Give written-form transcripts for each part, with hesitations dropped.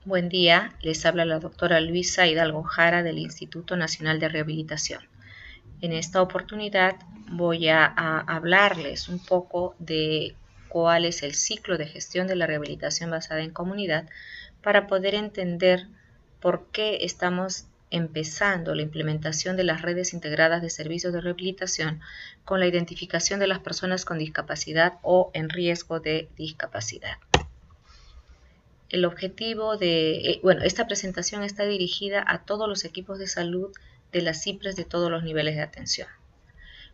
Buen día, les habla la doctora Luisa Hidalgo Jara del Instituto Nacional de Rehabilitación. En esta oportunidad voy a hablarles un poco de cuál es el ciclo de gestión de la rehabilitación basada en comunidad para poder entender por qué estamos empezando la implementación de las redes integradas de servicios de rehabilitación con la identificación de las personas con discapacidad o en riesgo de discapacidad. El objetivo de, esta presentación está dirigida a todos los equipos de salud de las IPRES de todos los niveles de atención.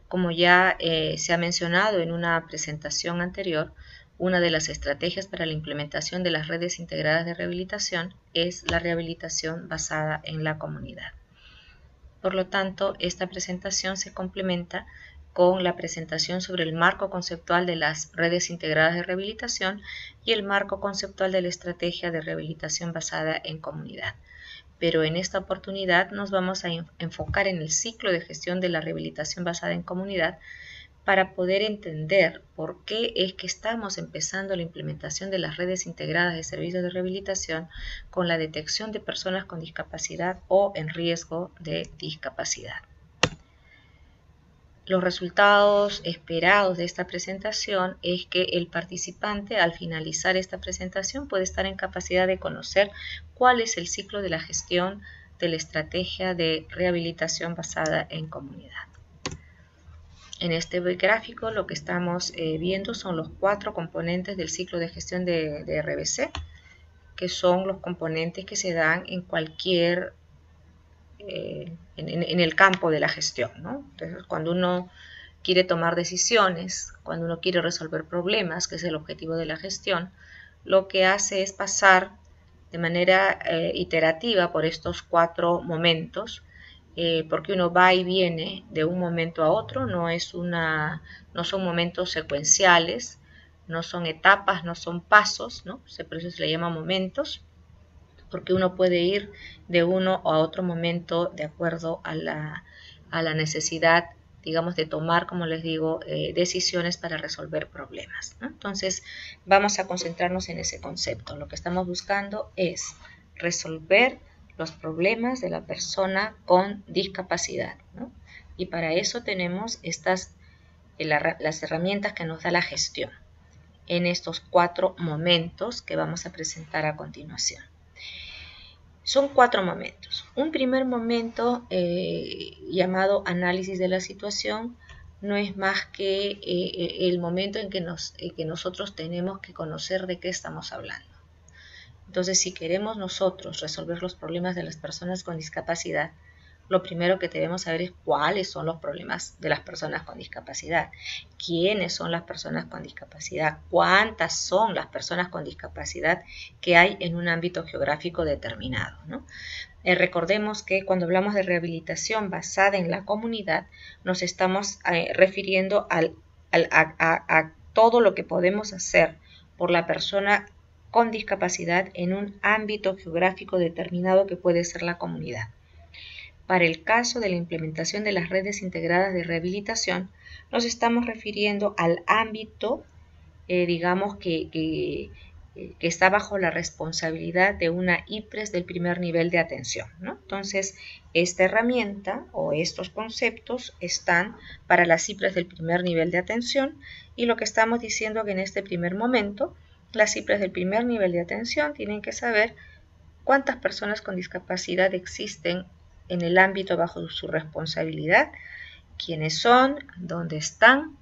Como ya se ha mencionado en una presentación anterior, una de las estrategias para la implementación de las redes integradas de rehabilitación es la rehabilitación basada en la comunidad. Por lo tanto, esta presentación se complementa con la presentación sobre el marco conceptual de las redes integradas de rehabilitación y el marco conceptual de la estrategia de rehabilitación basada en comunidad. Pero en esta oportunidad nos vamos a enfocar en el ciclo de gestión de la rehabilitación basada en comunidad para poder entender por qué es que estamos empezando la implementación de las redes integradas de servicios de rehabilitación con la detección de personas con discapacidad o en riesgo de discapacidad. Los resultados esperados de esta presentación es que el participante al finalizar esta presentación puede estar en capacidad de conocer cuál es el ciclo de la gestión de la estrategia de rehabilitación basada en comunidad. En este gráfico lo que estamos viendo son los 4 componentes del ciclo de gestión de RBC, que son los componentes que se dan en cualquier, en el campo de la gestión, ¿no? Entonces, cuando uno quiere tomar decisiones, cuando uno quiere resolver problemas, que es el objetivo de la gestión, lo que hace es pasar de manera iterativa por estos 4 momentos, porque uno va y viene de un momento a otro, no son momentos secuenciales, no son etapas, no son pasos, ¿no? Por eso se le llama momentos, porque uno puede ir de uno a otro momento de acuerdo a la necesidad, digamos, de tomar, como les digo, decisiones para resolver problemas, ¿no? Entonces, vamos a concentrarnos en ese concepto. Lo que estamos buscando es resolver los problemas de la persona con discapacidad, ¿no? Y para eso tenemos las herramientas que nos da la gestión en estos 4 momentos que vamos a presentar a continuación. Son 4 momentos. Un primer momento llamado análisis de la situación no es más que el momento en que nosotros tenemos que conocer de qué estamos hablando. Entonces, si queremos nosotros resolver los problemas de las personas con discapacidad, lo primero que debemos saber es cuáles son los problemas de las personas con discapacidad, quiénes son las personas con discapacidad, cuántas son las personas con discapacidad que hay en un ámbito geográfico determinado, ¿no? Recordemos que cuando hablamos de rehabilitación basada en la comunidad, nos estamos refiriendo a todo lo que podemos hacer por la persona con discapacidad en un ámbito geográfico determinado que puede ser la comunidad. Para el caso de la implementación de las redes integradas de rehabilitación, nos estamos refiriendo al ámbito, digamos, que está bajo la responsabilidad de una IPRES del primer nivel de atención, ¿no? Entonces, esta herramienta o estos conceptos están para las IPRES del primer nivel de atención y lo que estamos diciendo es que en este primer momento, las IPRES del primer nivel de atención tienen que saber cuántas personas con discapacidad existen en el ámbito bajo su responsabilidad, quiénes son, dónde están,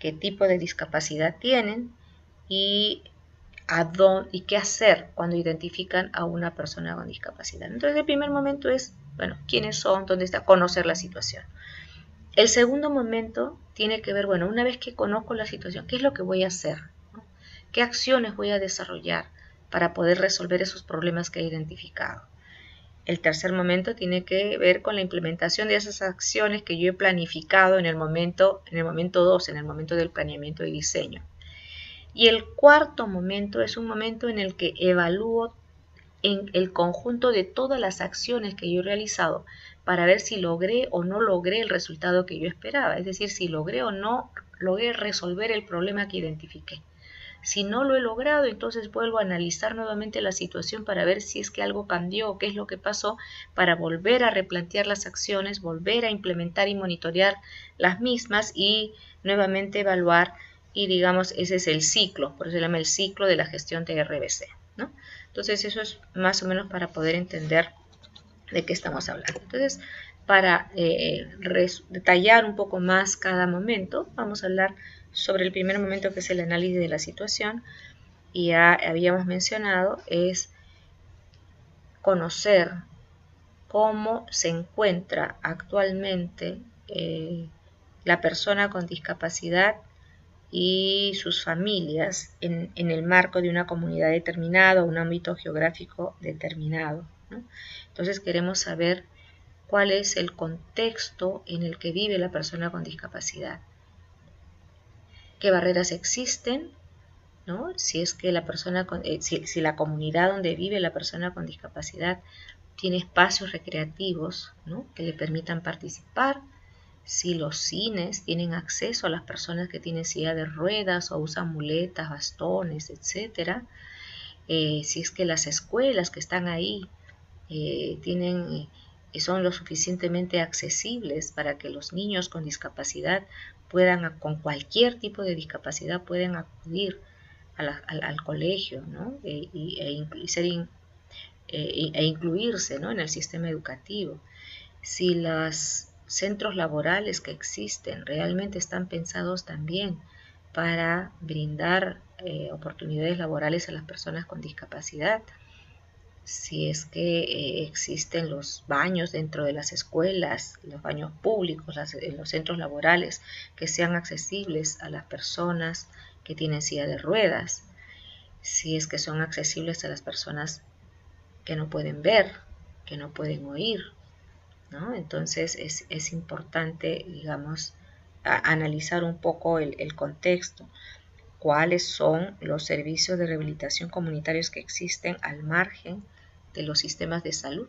qué tipo de discapacidad tienen y qué hacer cuando identifican a una persona con discapacidad. Entonces, el primer momento es, quiénes son, dónde está, conocer la situación. El segundo momento tiene que ver, una vez que conozco la situación, ¿qué es lo que voy a hacer? ¿Qué acciones voy a desarrollar para poder resolver esos problemas que he identificado? El tercer momento tiene que ver con la implementación de esas acciones que yo he planificado en el momento 2, en el momento del planeamiento y diseño. Y el cuarto momento es un momento en el que evalúo en el conjunto de todas las acciones que yo he realizado para ver si logré o no logré el resultado que yo esperaba, es decir, si logré o no logré resolver el problema que identifiqué. Si no lo he logrado, entonces vuelvo a analizar nuevamente la situación para ver si es que algo cambió o qué es lo que pasó, para volver a replantear las acciones, volver a implementar y monitorear las mismas y nuevamente evaluar. Y digamos, ese es el ciclo, por eso se llama el ciclo de la gestión de RBC, ¿no? Entonces eso es más o menos para poder entender de qué estamos hablando. Entonces, para detallar un poco más cada momento, vamos a hablar sobre el primer momento, que es el análisis de la situación. Y ya habíamos mencionado, es conocer cómo se encuentra actualmente la persona con discapacidad y sus familias en el marco de una comunidad determinada o un ámbito geográfico determinado, ¿no? Entonces queremos saber cuál es el contexto en el que vive la persona con discapacidad, qué barreras existen, ¿no? Si es que la persona si la comunidad donde vive la persona con discapacidad tiene espacios recreativos, ¿no?, que le permitan participar, si los cines tienen acceso a las personas que tienen silla de ruedas o usan muletas, bastones, etc. Si es que las escuelas que están ahí son lo suficientemente accesibles para que los niños con discapacidad puedan, con cualquier tipo de discapacidad, pueden acudir al colegio, ¿no?, e incluirse, ¿no?, en el sistema educativo. Si los centros laborales que existen realmente están pensados también para brindar oportunidades laborales a las personas con discapacidad, si es que existen los baños dentro de las escuelas, los baños públicos, los centros laborales que sean accesibles a las personas que tienen silla de ruedas, si es que son accesibles a las personas que no pueden ver, que no pueden oír, ¿no? Entonces es importante, digamos, analizar un poco el contexto, cuáles son los servicios de rehabilitación comunitarios que existen al margen de los sistemas de salud.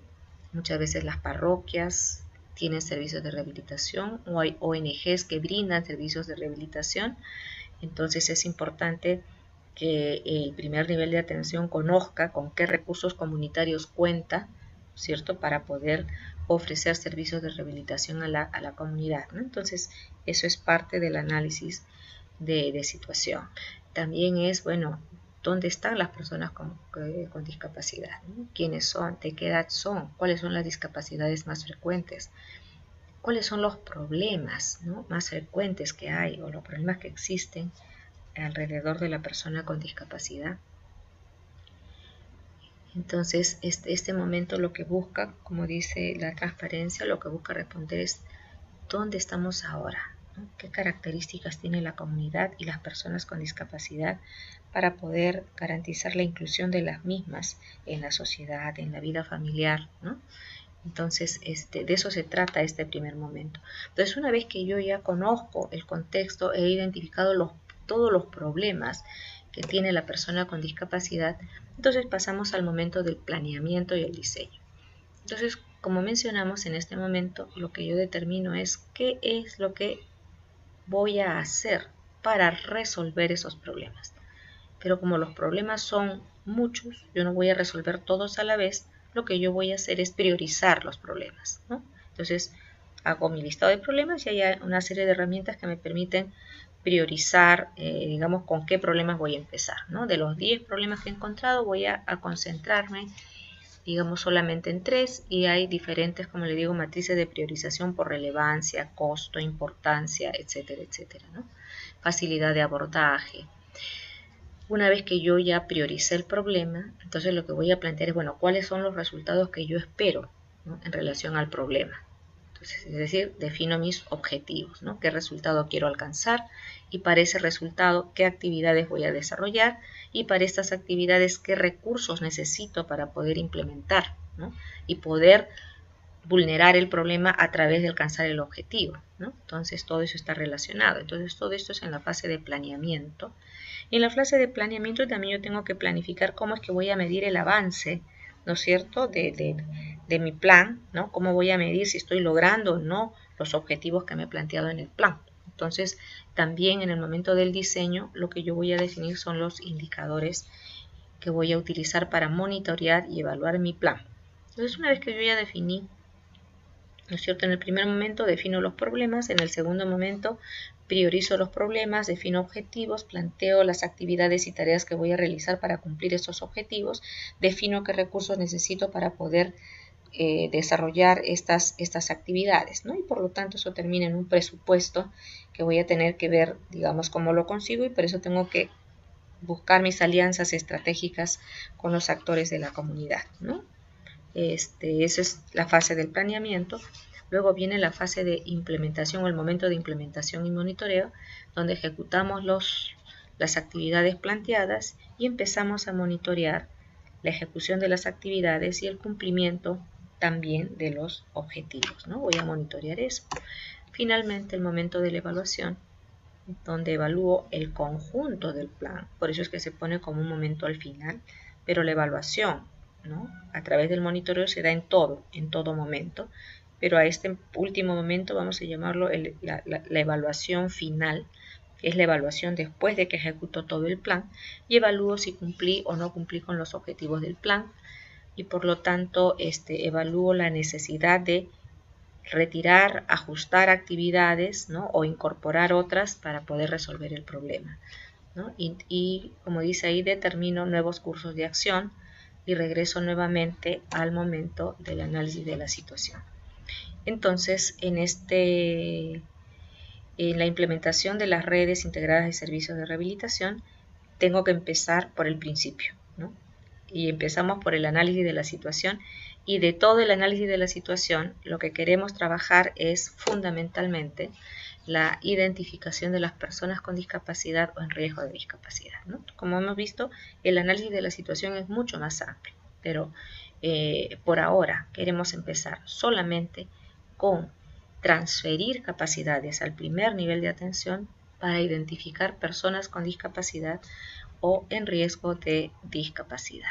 Muchas veces las parroquias tienen servicios de rehabilitación o hay ONGs que brindan servicios de rehabilitación. Entonces es importante que el primer nivel de atención conozca con qué recursos comunitarios cuenta, ¿cierto?, para poder ofrecer servicios de rehabilitación a la comunidad, ¿no? Entonces eso es parte del análisis de situación. También es, bueno, ¿dónde están las personas con discapacidad, ¿no? ¿Quiénes son? ¿De qué edad son? ¿Cuáles son las discapacidades más frecuentes? ¿Cuáles son los problemas, ¿no?, más frecuentes que hay, o los problemas que existen alrededor de la persona con discapacidad? Entonces, este momento lo que busca, como dice la transparencia, lo que busca responder es ¿dónde estamos ahora?, ¿no? ¿Qué características tiene la comunidad y las personas con discapacidad para poder garantizar la inclusión de las mismas en la sociedad, en la vida familiar, ¿no? Entonces, de eso se trata este primer momento. Entonces, una vez que yo ya conozco el contexto, he identificado todos los problemas que tiene la persona con discapacidad, entonces pasamos al momento del planeamiento y el diseño. Entonces, como mencionamos, en este momento lo que yo determino es qué es lo que voy a hacer para resolver esos problemas. Pero como los problemas son muchos, yo no voy a resolver todos a la vez. Lo que yo voy a hacer es priorizar los problemas, ¿no? Entonces, hago mi listado de problemas y hay una serie de herramientas que me permiten priorizar, digamos, con qué problemas voy a empezar, ¿no? De los 10 problemas que he encontrado, voy a concentrarme, digamos, solamente en 3, y hay diferentes, como le digo, matrices de priorización por relevancia, costo, importancia, etcétera, etcétera, ¿no? Facilidad de abordaje. Una vez que yo ya prioricé el problema, entonces lo que voy a plantear es, bueno, ¿cuáles son los resultados que yo espero, ¿no?, en relación al problema? Entonces, es decir, defino mis objetivos, ¿no? ¿Qué resultado quiero alcanzar? Y para ese resultado, ¿qué actividades voy a desarrollar? Y para estas actividades, ¿qué recursos necesito para poder implementar, ¿no?, y poder vulnerar el problema a través de alcanzar el objetivo, ¿no? Entonces, todo eso está relacionado. Entonces, todo esto es en la fase de planeamiento. Y en la fase de planeamiento también yo tengo que planificar cómo es que voy a medir el avance, ¿no es cierto?, de mi plan, ¿no? Cómo voy a medir si estoy logrando o no los objetivos que me he planteado en el plan. Entonces, también en el momento del diseño, lo que yo voy a definir son los indicadores que voy a utilizar para monitorear y evaluar mi plan. Entonces, una vez que yo ya definí, ¿no es cierto? En el primer momento defino los problemas, en el segundo momento priorizo los problemas, defino objetivos, planteo las actividades y tareas que voy a realizar para cumplir esos objetivos, defino qué recursos necesito para poder desarrollar estas actividades, ¿no? Y por lo tanto eso termina en un presupuesto que voy a tener que ver, digamos, cómo lo consigo, y por eso tengo que buscar mis alianzas estratégicas con los actores de la comunidad, ¿no? Esa es la fase del planeamiento. Luego viene la fase de implementación o el momento de implementación y monitoreo, donde ejecutamos las actividades planteadas y empezamos a monitorear la ejecución de las actividades y el cumplimiento también de los objetivos, ¿no? Voy a monitorear eso. Finalmente, el momento de la evaluación, donde evalúo el conjunto del plan. Por eso es que se pone como un momento al final, pero la evaluación, ¿no? A través del monitoreo se da en todo momento, pero a este último momento vamos a llamarlo la evaluación final, que es la evaluación después de que ejecuto todo el plan y evalúo si cumplí o no cumplí con los objetivos del plan, y por lo tanto evalúo la necesidad de retirar, ajustar actividades, ¿no? O incorporar otras para poder resolver el problema, ¿no? Y como dice ahí, determino nuevos cursos de acción y regreso nuevamente al momento del análisis de la situación. Entonces, en la implementación de las redes integradas de servicios de rehabilitación, tengo que empezar por el principio, ¿no? Y empezamos por el análisis de la situación, y de todo el análisis de la situación lo que queremos trabajar es fundamentalmente la identificación de las personas con discapacidad o en riesgo de discapacidad, ¿no? Como hemos visto, el análisis de la situación es mucho más amplio, pero por ahora queremos empezar solamente con transferir capacidades al primer nivel de atención para identificar personas con discapacidad o en riesgo de discapacidad.